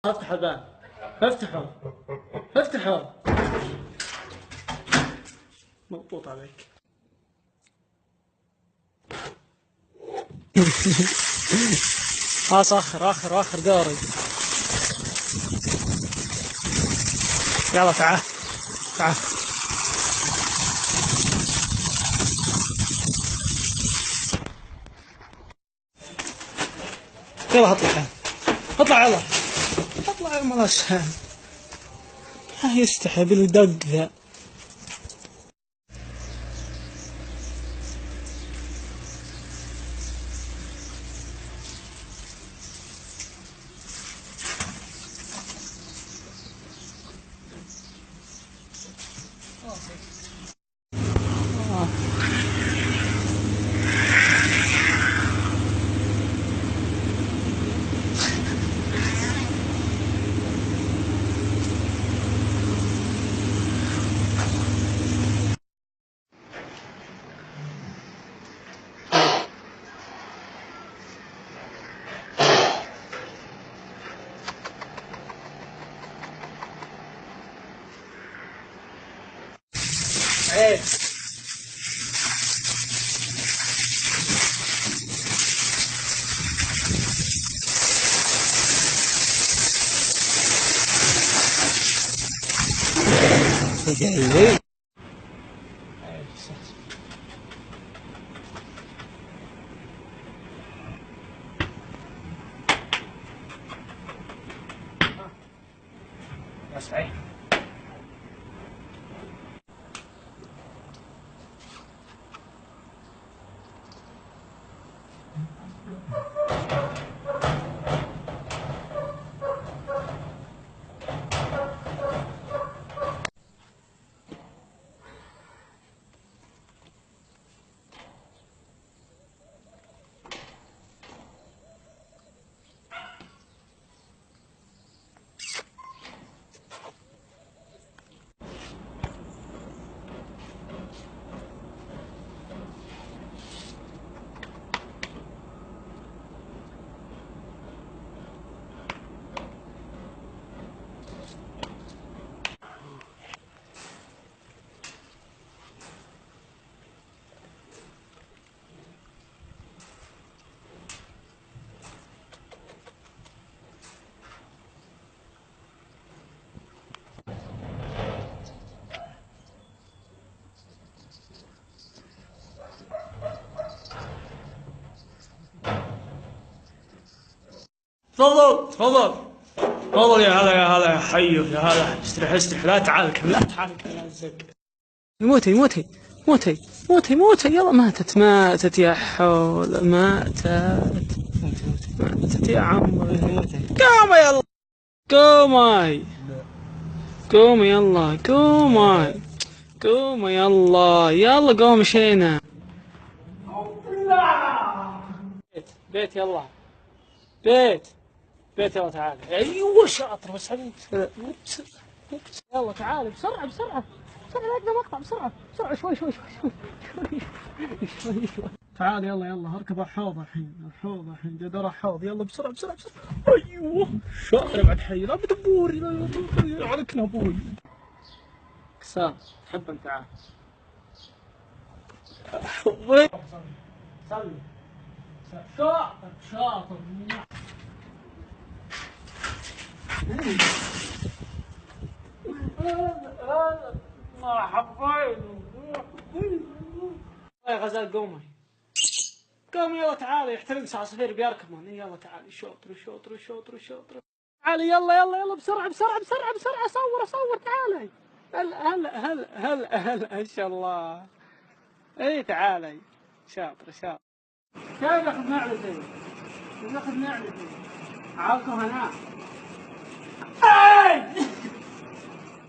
افتح الباب. افتحوا افتحوا. مضبوط عليك. خلاص اخر دوري. يلا تعال تعال. يلا اطلع اطلع يلا اطلع يا ملاش. يستحي بالدق ذا. عيب. جاي. يا صحيح. تفضل تفضل تفضل. يا هلا يا حيو يا هلا. استرح لا تعالك لا تعالك يا زق. موتي يلا. ماتت يا حول. ماتت يا عمري. قومي يلا قومي يلا قومي يلا قومي مشينا. بيت يلا بيت يلا تعال. ايوه شاطر. بس يلا تعال بسرعه عندنا مقطع. بسرعه شوي تعال يلا اركب الحوض الحين جدار حوض. يلا بسرعه. ايوه شاطر بعد حي. لا بدبوري لا عليكنا ابوي. كسار تحب انت. تعال صلي. شاطر ما حبيت. يا غزال قومي يلا تعالي. يحترق عصافير بيركضون. يلا تعالي شاطر. تعالي يلا بسرعة. صور تعالي. هلا ان شاء الله. اي تعالي شاطر. كيف ناخذ نعلتي عاوكم هنا.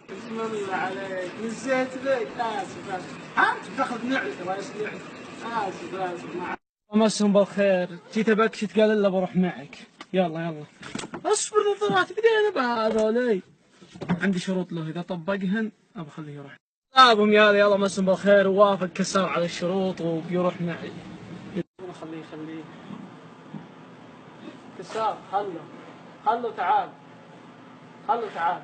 بسم الله عليك. نسيت لي. اسف انت بتاخذ نعلتي. الله يصلحك. اسف مسهم بالخير. جيت ابكش تقال الا بروح معك. يلا اصبر. نظرات بدينا بهذولي. عندي شروط له اذا طبقهن ابى اخليه يروح. طابهم يلا مسهم بالخير. ووافق كسار على الشروط وبيروح معي. خليه كسار. خلوا تعال خلوا تعال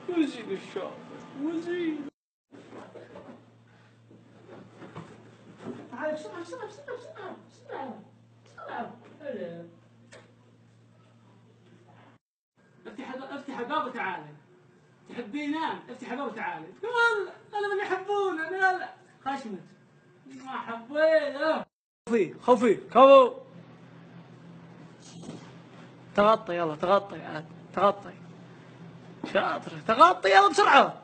وزين الشاطر وزين. تعال بسرعة بسرعة بسرعة بسرعة بسرعة بسرعة. هلا افتح الباب وتعالي. تحبينه؟ افتح الباب وتعالي. تقول انا من يحبونه انا خشمت ما حبيته. خوفي كفو. تغطي يلا تغطي عاد تغطي. شاطر تغطي يلا بسرعة.